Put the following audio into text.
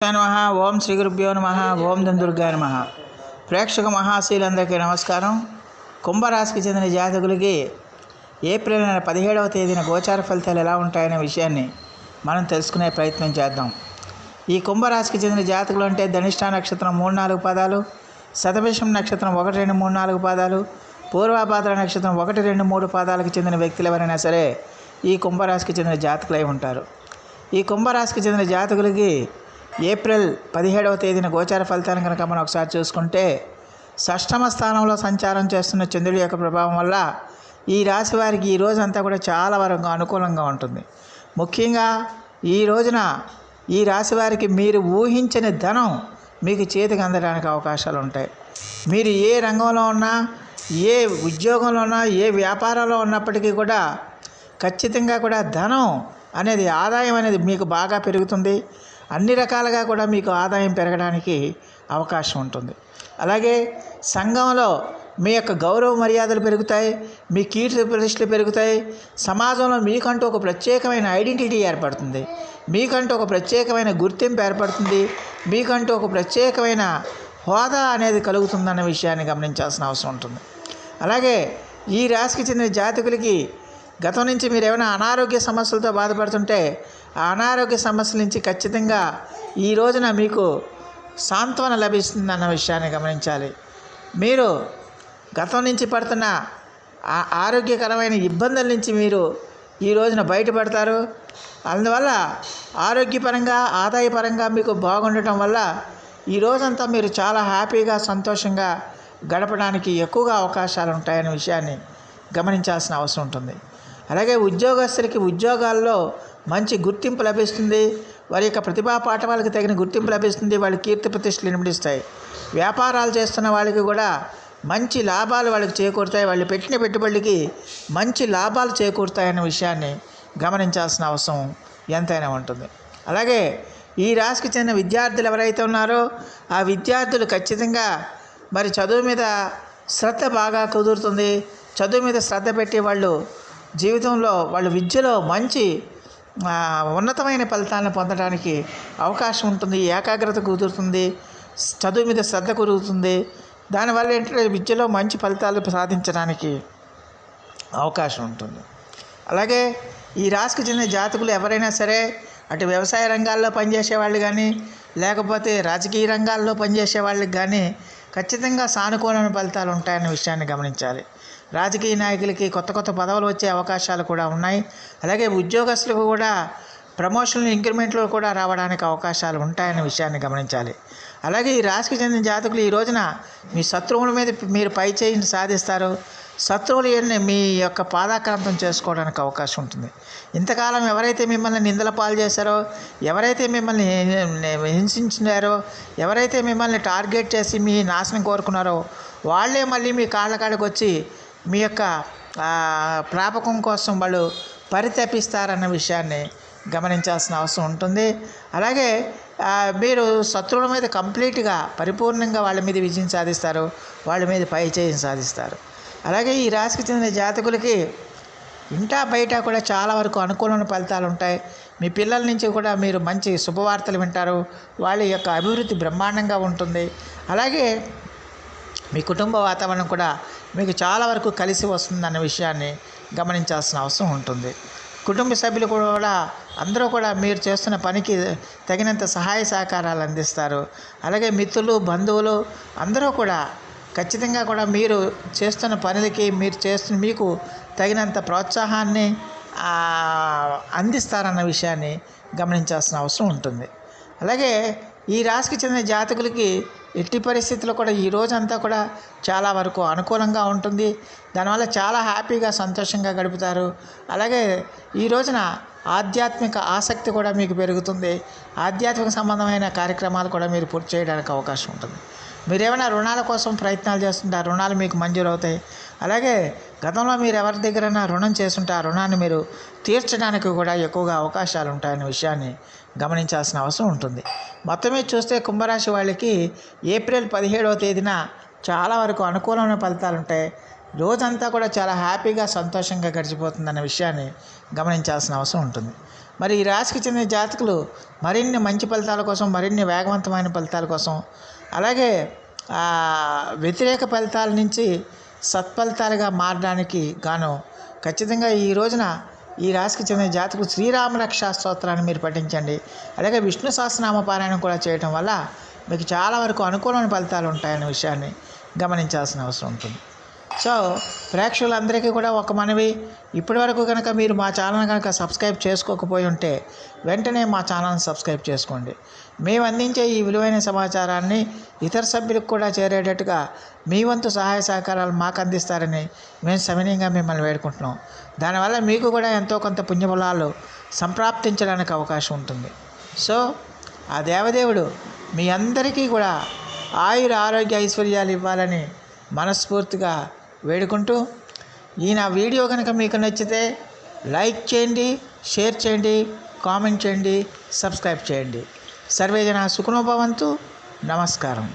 నమః ఓం శ్రీ గురుభ్యో నమః ఓం దుర్గాయ నమః. ప్రేక్షక మహాశీలందరికీ నమస్కారం. కుంభరాశికి చెందిన జాతకులకి ఏప్రిల్ నెల 17వ తేదీన గోచార ఫలితాలు ఎలా ఉంటాయనే విషయాన్ని మనం తెలుసుకునే ప్రయత్నం చేద్దాం. ఈ కుంభరాశికి చెందిన జాతకులు అంటే ధనిష్ఠ నక్షత్రం 3-4 పాదాలు, శతభిషం నక్షత్రం 1-2-3-4 పాదాలు, పూర్వభాద్ర నక్షత్రం 1-2-3 పాదాలకు చెందిన వ్యక్తులు ఎవరైనా సరే ఈ కుంభరాశికి చెందిన జాతకులై ఉంటారు. ఈ కుంభరాశికి చెందిన జాతకులకి ఏప్రిల్ 17వ తేదీన గోచార ఫలితాలను కనుక మనం ఒకసారి చూసుకుంటే, షష్టమ స్థానంలో సంచారం చేస్తున్న చంద్రుడి యొక్క ప్రభావం వల్ల ఈ రాశి వారికి ఈ రోజంతా కూడా చాలా వరకు అనుకూలంగా ఉంటుంది. ముఖ్యంగా ఈ రోజున ఈ రాశి వారికి మీరు ఊహించని ధనం మీకు చేతికి అందడానికి అవకాశాలు ఉంటాయి. మీరు ఏ రంగంలో ఉన్నా, ఏ ఉద్యోగంలో ఉన్నా, ఏ వ్యాపారంలో ఉన్నప్పటికీ కూడా ఖచ్చితంగా కూడా ధనం అనేది, ఆదాయం అనేది మీకు బాగా పెరుగుతుంది. అన్ని రకాలుగా కూడా మీకు ఆదాయం పెరగడానికి అవకాశం ఉంటుంది. అలాగే సంఘంలో మీ యొక్క గౌరవ మర్యాదలు పెరుగుతాయి, మీ కీర్తి ప్రతిష్టలు పెరుగుతాయి. సమాజంలో మీకంటూ ఒక ప్రత్యేకమైన ఐడెంటిటీ ఏర్పడుతుంది, మీకంటూ ఒక ప్రత్యేకమైన గుర్తింపు ఏర్పడుతుంది, మీకంటూ ఒక ప్రత్యేకమైన హోదా అనేది కలుగుతుందన్న విషయాన్ని గమనించాల్సిన అవసరం ఉంటుంది. అలాగే ఈ రాశికి చెందిన జాతకులకి గతం నుంచి మీరు ఏమైనా అనారోగ్య సమస్యలతో బాధపడుతుంటే ఆ అనారోగ్య సమస్యల నుంచి ఖచ్చితంగా ఈ రోజున మీకు సాంత్వన లభిస్తుందన్న విషయాన్ని గమనించాలి. మీరు గతం నుంచి పడుతున్న ఆరోగ్యకరమైన ఇబ్బందుల నుంచి మీరు ఈ రోజున బయటపడతారు. అందువల్ల ఆరోగ్యపరంగా, ఆదాయపరంగా మీకు బాగుండటం వల్ల ఈ రోజంతా మీరు చాలా హ్యాపీగా, సంతోషంగా గడపడానికి ఎక్కువగా అవకాశాలు ఉంటాయనే విషయాన్ని గమనించాల్సిన అవసరం ఉంటుంది. అలాగే ఉద్యోగస్తులకి ఉద్యోగాల్లో మంచి గుర్తింపు లభిస్తుంది. వారి యొక్క ప్రతిభా పాఠవాలకు తగిన గుర్తింపు లభిస్తుంది. వాళ్ళ కీర్తి ప్రతిష్టలు నిమిడిస్తాయి. వ్యాపారాలు చేస్తున్న వాళ్ళకి కూడా మంచి లాభాలు వాళ్ళకి చేకూరుతాయి. వాళ్ళు పెట్టిన పెట్టుబడికి మంచి లాభాలు చేకూరుతాయన్న విషయాన్ని గమనించాల్సిన అవసరం ఎంతైనా ఉంటుంది. అలాగే ఈ రాశికి చెందిన విద్యార్థులు ఎవరైతే ఉన్నారో ఆ విద్యార్థులు ఖచ్చితంగా మరి చదువు మీద శ్రద్ధ బాగా కుదురుతుంది. చదువు మీద శ్రద్ధ పెట్టి వాళ్ళు జీవితంలో, వాళ్ళ విద్యలో మంచి ఉన్నతమైన ఫలితాలను పొందడానికి అవకాశం ఉంటుంది. ఏకాగ్రత కుదురుతుంది, చదువు మీద శ్రద్ధ కుదురుతుంది. దానివల్ల ఏంటంటే విద్యలో మంచి ఫలితాలు సాధించడానికి అవకాశం ఉంటుంది. అలాగే ఈ రాశికి చెందిన జాతకులు ఎవరైనా సరే అటు వ్యవసాయ రంగాల్లో పనిచేసే వాళ్ళు కానీ, లేకపోతే రాజకీయ రంగాల్లో పనిచేసే వాళ్ళకి కానీ ఖచ్చితంగా సానుకూలమైన ఫలితాలు ఉంటాయన్న విషయాన్ని గమనించాలి. రాజకీయ నాయకులకి కొత్త కొత్త పదవులు వచ్చే అవకాశాలు కూడా ఉన్నాయి. అలాగే ఉద్యోగస్తులకు కూడా ప్రమోషన్లు, ఇంక్రిమెంట్లు కూడా రావడానికి అవకాశాలు ఉంటాయనే విషయాన్ని గమనించాలి. అలాగే ఈ రాశికి చెందిన జాతకులు ఈ రోజున మీ శత్రువుల మీద మీరు పై చేయిని సాధిస్తారు. శత్రువులు మీ యొక్క పాదాక్రాంతం చేసుకోవడానికి అవకాశం ఉంటుంది. ఇంతకాలం ఎవరైతే మిమ్మల్ని నిందల పాలు చేశారో, ఎవరైతే మిమ్మల్ని హింసించారో, ఎవరైతే మిమ్మల్ని టార్గెట్ చేసి మీ నాశనం కోరుకున్నారో వాళ్ళే మళ్ళీ మీ కాళ్ళ కాడికి వచ్చి మీ యొక్క ప్రాపకం కోసం వాళ్ళు పరితపిస్తారన్న విషయాన్ని గమనించాల్సిన అవసరం ఉంటుంది. అలాగే మీరు శత్రువుల మీద కంప్లీట్గా, పరిపూర్ణంగా వాళ్ళ మీద విజయం సాధిస్తారు, వాళ్ళ మీద పై చేయి సాధిస్తారు. అలాగే ఈ రాశికి చెందిన జాతకులకి ఇంటా బయట కూడా చాలా వరకు అనుకూలమైన ఫలితాలు ఉంటాయి. మీ పిల్లల నుంచి కూడా మీరు మంచి శుభవార్తలు వింటారు. వాళ్ళ యొక్క అభివృద్ధి బ్రహ్మాండంగా ఉంటుంది. అలాగే మీ కుటుంబ వాతావరణం కూడా మీకు చాలా వరకు కలిసి వస్తుందన్న విషయాన్ని గమనించాల్సిన అవసరం ఉంటుంది. కుటుంబ సభ్యులు కూడా అందరూ కూడా మీరు చేస్తున్న పనికి తగినంత సహాయ సహకారాలు అందిస్తారు. అలాగే మిత్రులు, బంధువులు అందరూ కూడా ఖచ్చితంగా కూడా మీరు చేస్తున్న పనులకి, మీకు తగినంత ప్రోత్సాహాన్ని అందిస్తారన్న విషయాన్ని గమనించాల్సిన అవసరం ఉంటుంది. అలాగే ఈ రాశికి చెందిన జాతకులకి ఎట్టి పరిస్థితుల్లో కూడా ఈ రోజంతా కూడా చాలా వరకు అనుకూలంగా ఉంటుంది. దానివల్ల చాలా హ్యాపీగా, సంతోషంగా గడుపుతారు. అలాగే ఈ రోజున ఆధ్యాత్మిక ఆసక్తి కూడా మీకు పెరుగుతుంది. ఆధ్యాత్మిక సంబంధమైన కార్యక్రమాలు కూడా మీరు పూర్తి చేయడానికి అవకాశం ఉంటుంది. మీరు ఏమైనా రుణాల కోసం ప్రయత్నాలు చేస్తుంటే ఆ రుణాలు మీకు మంజూరు అవుతాయి. అలాగే గతంలో మీరు ఎవరి దగ్గరైనా రుణం చేస్తుంటే ఆ రుణాన్ని మీరు తీర్చడానికి కూడా ఎక్కువగా అవకాశాలు ఉంటాయనే విషయాన్ని గమనించాల్సిన అవసరం ఉంటుంది. మొత్తం మీద చూస్తే కుంభరాశి వాళ్ళకి ఏప్రిల్ 17వ తేదీన చాలా వరకు అనుకూలమైన ఫలితాలు ఉంటాయి. రోజంతా కూడా చాలా హ్యాపీగా, సంతోషంగా గడిచిపోతుందన్న విషయాన్ని గమనించాల్సిన అవసరం ఉంటుంది. మరి ఈ రాశికి చెందిన జాతకులు మరిన్ని మంచి ఫలితాల కోసం, మరిన్ని వేగవంతమైన ఫలితాల కోసం, అలాగే వ్యతిరేక ఫలితాల నుంచి సత్ఫలితాలుగా మారడానికి గాను ఖచ్చితంగా ఈ రోజున ఈ రాశికి చెందిన జాతకులు శ్రీరామ రక్షా స్తోత్రాన్ని మీరు పఠించండి. అలాగే విష్ణు సహస్రనామ పారాయణం కూడా చేయటం వల్ల మీకు చాలా వరకు అనుకూలమైన ఫలితాలు ఉంటాయనే విషయాన్ని గమనించాల్సిన అవసరం ఉంటుంది. సో ప్రేక్షకులందరికీ కూడా ఒక మనవి, ఇప్పటివరకు కనుక మీరు మా ఛానల్ కనుక సబ్స్క్రైబ్ చేసుకోకపోయి ఉంటే వెంటనే మా ఛానల్ని సబ్స్క్రైబ్ చేసుకోండి. మేము అందించే ఈ విలువైన సమాచారాన్ని ఇతర సభ్యులకు కూడా చేరేటట్టుగా మీ వంతు సహాయ సహకారాలు మాకు అందిస్తారని మేము సవినయంగా మిమ్మల్ని వేడుకుంటున్నాం. దానివల్ల మీకు కూడా ఎంతో కొంత పుణ్యఫలాలు సంప్రాప్తించడానికి అవకాశం ఉంటుంది. సో ఆ దేవదేవుడు మీ అందరికీ కూడా ఆయుర ఆరోగ్య ఐశ్వర్యాలు ఇవ్వాలని మనస్ఫూర్తిగా వేడుకుంటూ, ఈ నా వీడియో కనుక మీకు నచ్చితే లైక్ చేయండి, షేర్ చేయండి, కామెంట్ చేయండి, సబ్స్క్రైబ్ చేయండి. సర్వే జనా సుఖినో భవంతు. నమస్కారం.